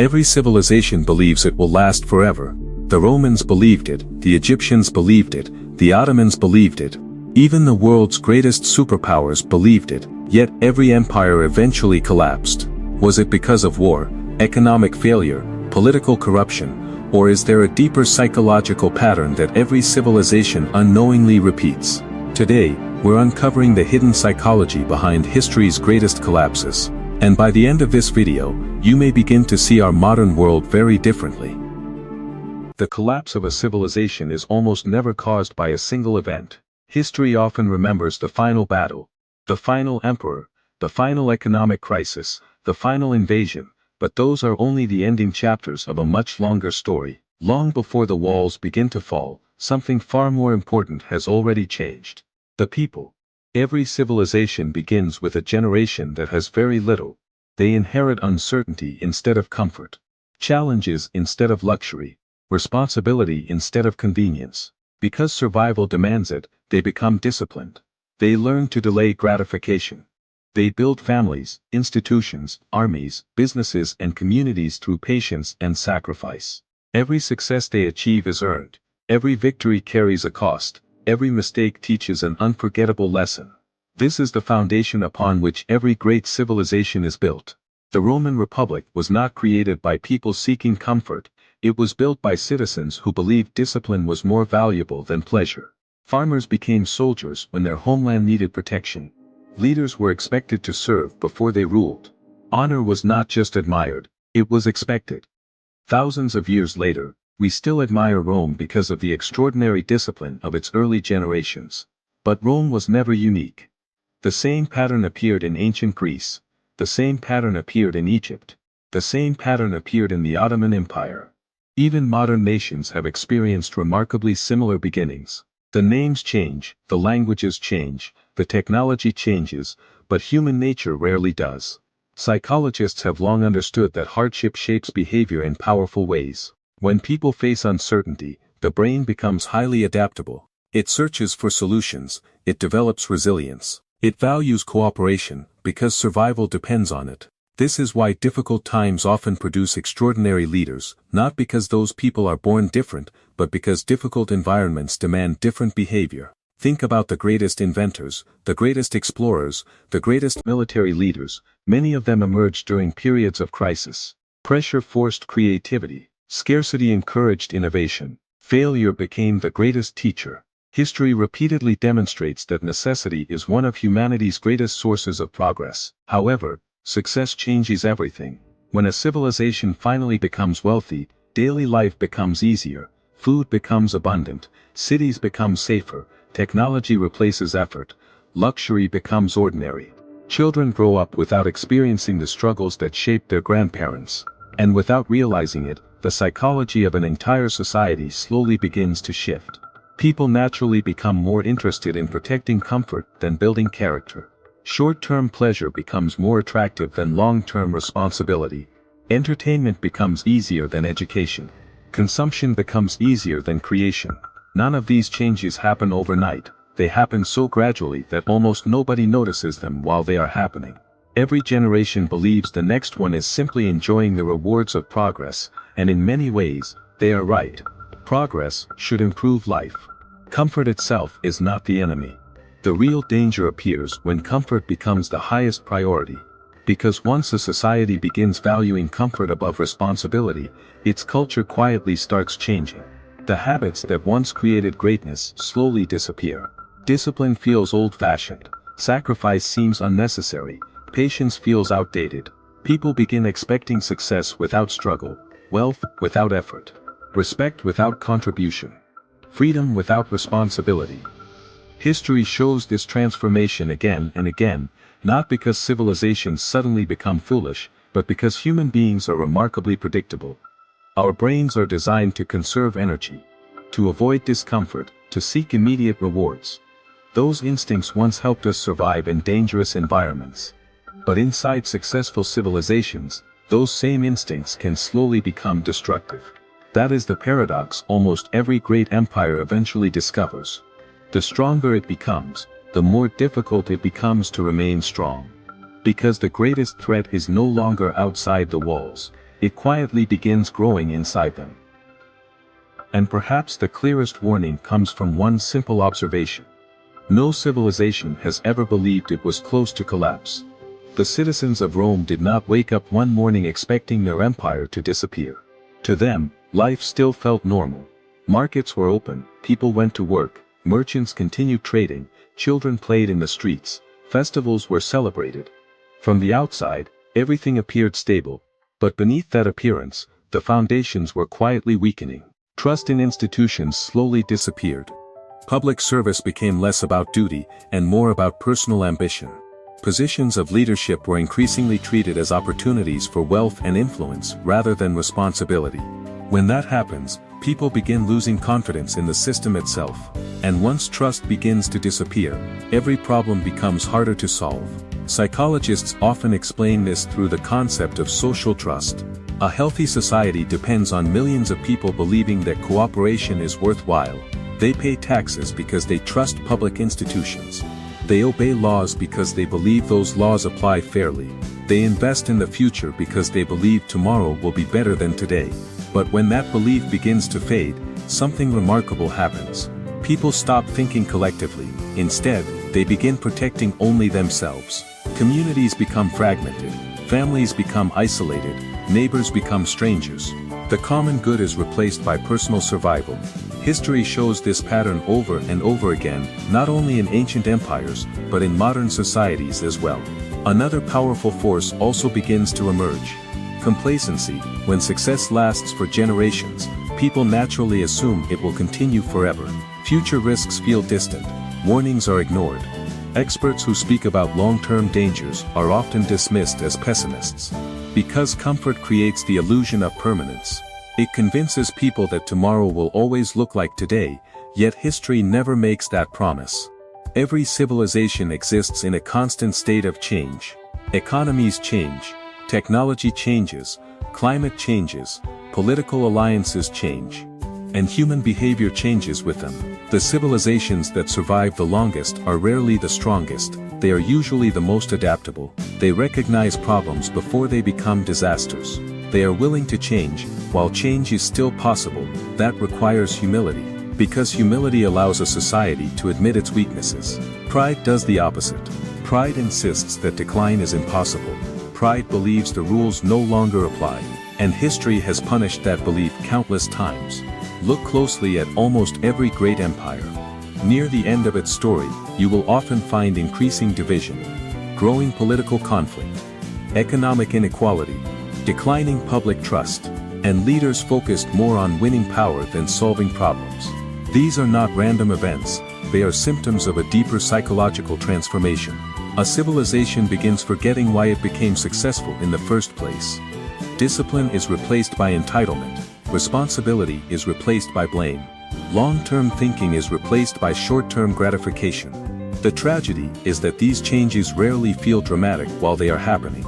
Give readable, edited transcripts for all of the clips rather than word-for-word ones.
Every civilization believes it will last forever. The Romans believed it, the Egyptians believed it, the Ottomans believed it. Even the world's greatest superpowers believed it, yet every empire eventually collapsed. Was it because of war, economic failure, political corruption, or is there a deeper psychological pattern that every civilization unknowingly repeats? Today, we're uncovering the hidden psychology behind history's greatest collapses. And by the end of this video, you may begin to see our modern world very differently. The collapse of a civilization is almost never caused by a single event. History often remembers the final battle, the final emperor, the final economic crisis, the final invasion, but those are only the ending chapters of a much longer story. Long before the walls begin to fall, something far more important has already changed. The people. Every civilization begins with a generation that has very little. They inherit uncertainty instead of comfort, challenges instead of luxury, responsibility instead of convenience. Because survival demands it, they become disciplined. They learn to delay gratification. They build families, institutions, armies, businesses and communities through patience and sacrifice. Every success they achieve is earned. Every victory carries a cost. Every mistake teaches an unforgettable lesson. This is the foundation upon which every great civilization is built. The Roman Republic was not created by people seeking comfort. It was built by citizens who believed discipline was more valuable than pleasure. Farmers became soldiers when their homeland needed protection. Leaders were expected to serve before they ruled. Honor was not just admired, it was expected. Thousands of years later, we still admire Rome because of the extraordinary discipline of its early generations. But Rome was never unique. The same pattern appeared in ancient Greece. The same pattern appeared in Egypt. The same pattern appeared in the Ottoman Empire. Even modern nations have experienced remarkably similar beginnings. The names change, the languages change, the technology changes, but human nature rarely does. Psychologists have long understood that hardship shapes behavior in powerful ways. When people face uncertainty, the brain becomes highly adaptable. It searches for solutions, it develops resilience. It values cooperation, because survival depends on it. This is why difficult times often produce extraordinary leaders, not because those people are born different, but because difficult environments demand different behavior. Think about the greatest inventors, the greatest explorers, the greatest military leaders. Many of them emerged during periods of crisis. Pressure forced creativity. Scarcity encouraged innovation. Failure became the greatest teacher. History repeatedly demonstrates that necessity is one of humanity's greatest sources of progress. However, success changes everything. When a civilization finally becomes wealthy, daily life becomes easier, food becomes abundant, cities become safer, technology replaces effort, luxury becomes ordinary. Children grow up without experiencing the struggles that shaped their grandparents. And without realizing it, the psychology of an entire society slowly begins to shift. People naturally become more interested in protecting comfort than building character. Short-term pleasure becomes more attractive than long-term responsibility. Entertainment becomes easier than education. Consumption becomes easier than creation. None of these changes happen overnight. They happen so gradually that almost nobody notices them while they are happening. Every generation believes the next one is simply enjoying the rewards of progress, and in many ways, they are right. Progress should improve life. Comfort itself is not the enemy. The real danger appears when comfort becomes the highest priority. Because once a society begins valuing comfort above responsibility, its culture quietly starts changing. The habits that once created greatness slowly disappear. Discipline feels old-fashioned. Sacrifice seems unnecessary. Patience feels outdated. People begin expecting success without struggle, wealth without effort, respect without contribution, freedom without responsibility. History shows this transformation again and again, not because civilizations suddenly become foolish, but because human beings are remarkably predictable. Our brains are designed to conserve energy, to avoid discomfort, to seek immediate rewards. Those instincts once helped us survive in dangerous environments. But inside successful civilizations, those same instincts can slowly become destructive. That is the paradox almost every great empire eventually discovers. The stronger it becomes, the more difficult it becomes to remain strong. Because the greatest threat is no longer outside the walls. it quietly begins growing inside them. And perhaps the clearest warning comes from one simple observation. No civilization has ever believed it was close to collapse. The citizens of Rome did not wake up one morning expecting their empire to disappear. To them, life still felt normal. Markets were open, people went to work, merchants continued trading, children played in the streets, festivals were celebrated. From the outside, everything appeared stable, but beneath that appearance, the foundations were quietly weakening. Trust in institutions slowly disappeared. Public service became less about duty and more about personal ambition. Positions of leadership were increasingly treated as opportunities for wealth and influence rather than responsibility. When that happens, people begin losing confidence in the system itself. And once trust begins to disappear, every problem becomes harder to solve. Psychologists often explain this through the concept of social trust. A healthy society depends on millions of people believing that cooperation is worthwhile. They pay taxes because they trust public institutions. They obey laws because they believe those laws apply fairly. They invest in the future because they believe tomorrow will be better than today. But when that belief begins to fade, something remarkable happens. People stop thinking collectively. Instead, they begin protecting only themselves. Communities become fragmented. Families become isolated. Neighbors become strangers. The common good is replaced by personal survival. History shows this pattern over and over again, not only in ancient empires, but in modern societies as well. Another powerful force also begins to emerge. Complacency. When success lasts for generations, people naturally assume it will continue forever. Future risks feel distant. Warnings are ignored. Experts who speak about long-term dangers are often dismissed as pessimists. Because comfort creates the illusion of permanence. It convinces people that tomorrow will always look like today, yet history never makes that promise. Every civilization exists in a constant state of change. Economies change, technology changes, climate changes, political alliances change. And human behavior changes with them. The civilizations that survive the longest are rarely the strongest. They are usually the most adaptable. They recognize problems before they become disasters. They are willing to change, while change is still possible. That requires humility. Because humility allows a society to admit its weaknesses. Pride does the opposite. Pride insists that decline is impossible. Pride believes the rules no longer apply. And history has punished that belief countless times. Look closely at almost every great empire. Near the end of its story, you will often find increasing division, growing political conflict, economic inequality, declining public trust, and leaders focused more on winning power than solving problems. These are not random events, they are symptoms of a deeper psychological transformation. A civilization begins forgetting why it became successful in the first place. Discipline is replaced by entitlement. Responsibility is replaced by blame. Long-term thinking is replaced by short-term gratification. The tragedy is that these changes rarely feel dramatic while they are happening.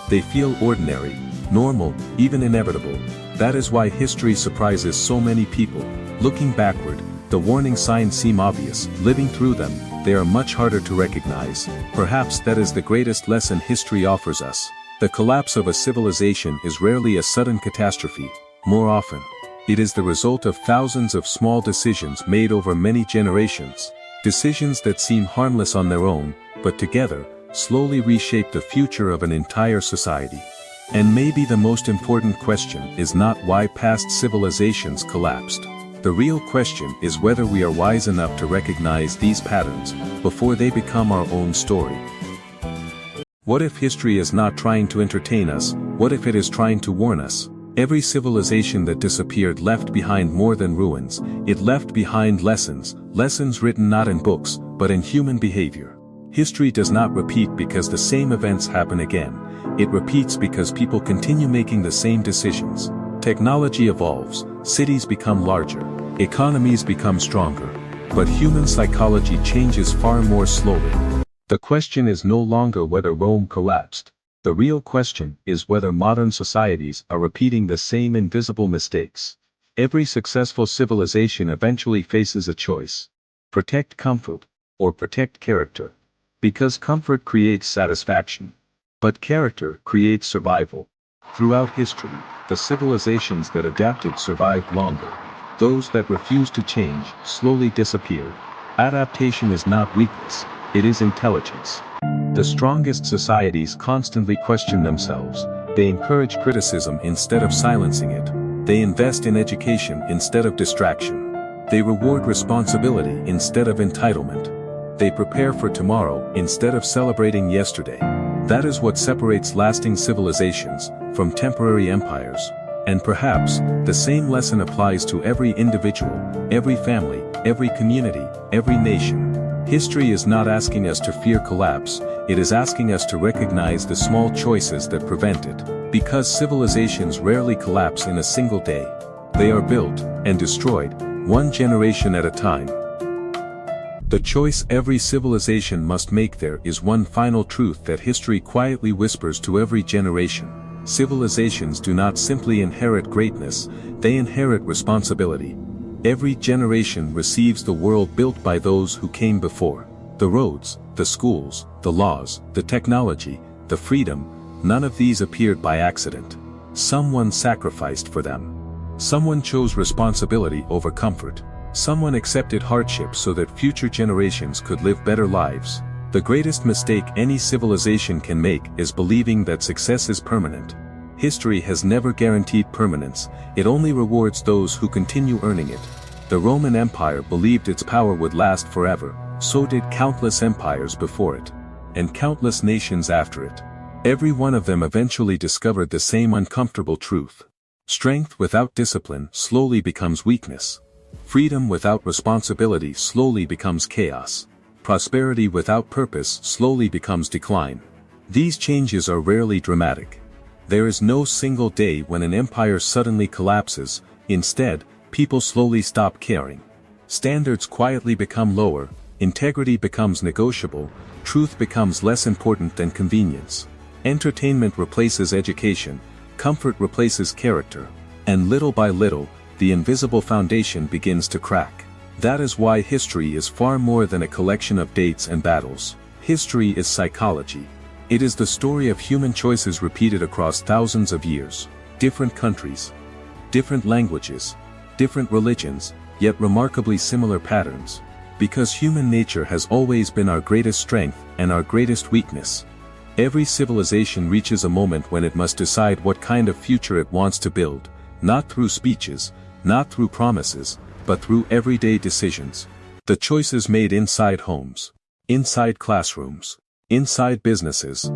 They feel ordinary, normal, even inevitable. That is why history surprises so many people. Looking backward, the warning signs seem obvious. Living through them, they are much harder to recognize. Perhaps that is the greatest lesson history offers us. The collapse of a civilization is rarely a sudden catastrophe. More often, it is the result of thousands of small decisions made over many generations. Decisions that seem harmless on their own, but together, slowly reshape the future of an entire society. And maybe the most important question is not why past civilizations collapsed. The real question is whether we are wise enough to recognize these patterns before they become our own story. What if history is not trying to entertain us? What if it is trying to warn us? Every civilization that disappeared left behind more than ruins. It left behind lessons, lessons written not in books, but in human behavior. History does not repeat because the same events happen again. It repeats because people continue making the same decisions. Technology evolves, cities become larger, economies become stronger. But human psychology changes far more slowly. The question is no longer whether Rome collapsed. The real question is whether modern societies are repeating the same invisible mistakes. Every successful civilization eventually faces a choice. Protect comfort, or protect character. Because comfort creates satisfaction. But character creates survival. Throughout history, the civilizations that adapted survived longer. Those that refused to change slowly disappeared. Adaptation is not weakness, it is intelligence. The strongest societies constantly question themselves. They encourage criticism instead of silencing it. They invest in education instead of distraction. They reward responsibility instead of entitlement. They prepare for tomorrow instead of celebrating yesterday. That is what separates lasting civilizations from temporary empires. And perhaps, the same lesson applies to every individual, every family, every community, every nation. History is not asking us to fear collapse, it is asking us to recognize the small choices that prevent it. Because civilizations rarely collapse in a single day. They are built and destroyed, one generation at a time. The choice every civilization must make there is one final truth that history quietly whispers to every generation. Civilizations do not simply inherit greatness, they inherit responsibility. Every generation receives the world built by those who came before. The roads, the schools, the laws, the technology, the freedom, none of these appeared by accident. Someone sacrificed for them. Someone chose responsibility over comfort. Someone accepted hardship so that future generations could live better lives. The greatest mistake any civilization can make is believing that success is permanent. History has never guaranteed permanence, it only rewards those who continue earning it. The Roman Empire believed its power would last forever, so did countless empires before it. And countless nations after it. Every one of them eventually discovered the same uncomfortable truth. Strength without discipline slowly becomes weakness. Freedom without responsibility slowly becomes chaos. Prosperity without purpose slowly becomes decline. These changes are rarely dramatic. There is no single day when an empire suddenly collapses, instead, people slowly stop caring. Standards quietly become lower, integrity becomes negotiable, truth becomes less important than convenience. Entertainment replaces education, comfort replaces character, and little by little, the invisible foundation begins to crack. That is why history is far more than a collection of dates and battles. History is psychology. It is the story of human choices repeated across thousands of years. Different countries, different languages, different religions, yet remarkably similar patterns. Because human nature has always been our greatest strength and our greatest weakness. Every civilization reaches a moment when it must decide what kind of future it wants to build, not through speeches, not through promises, but through everyday decisions. The choices made inside homes, inside classrooms, inside businesses,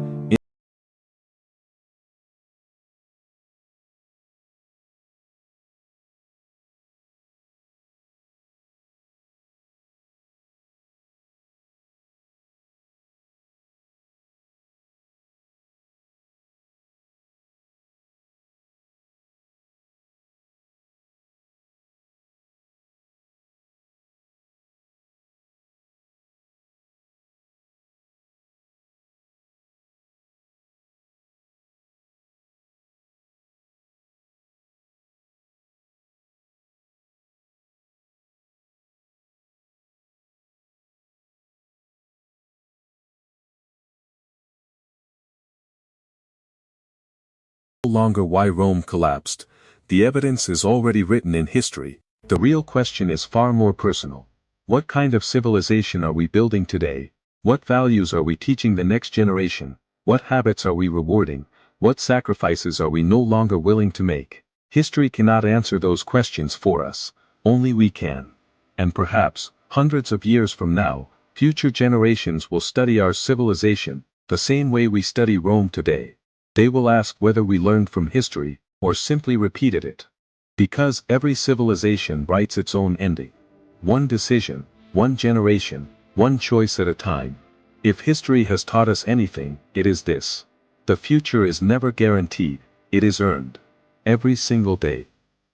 no longer why Rome collapsed. The evidence is already written in history. The real question is far more personal. What kind of civilization are we building today? What values are we teaching the next generation? What habits are we rewarding? What sacrifices are we no longer willing to make? History cannot answer those questions for us. Only we can. And perhaps, hundreds of years from now, future generations will study our civilization, the same way we study Rome today. They will ask whether we learned from history, or simply repeated it. Because every civilization writes its own ending. One decision, one generation, one choice at a time. If history has taught us anything, it is this. The future is never guaranteed, it is earned. Every single day.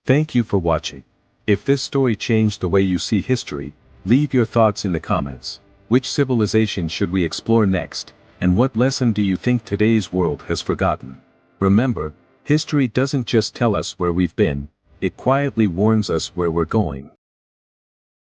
Thank you for watching. If this story changed the way you see history, leave your thoughts in the comments. Which civilization should we explore next? And what lesson do you think today's world has forgotten? Remember, history doesn't just tell us where we've been, it quietly warns us where we're going.